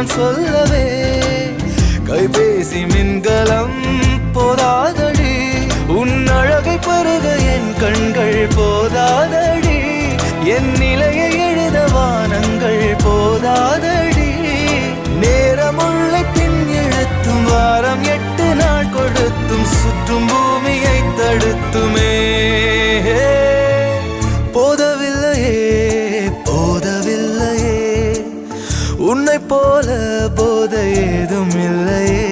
நான் சொல்லவே கைபேசி மின்கலம் போதாதடி உன் அழகை பருக என் கண்கள் போதாதடி என் நிலையை எழுத வானங்கள் போதாதடி நேரமுள்ள பின் எழுத்தும் வாரம் 8 நாள் கொடுத்தும் சுற்றும் பூமியை தடுத்துமே போதவில்லையே போதவில்லையே உன்னை போல போத ஏதும் இல்லையே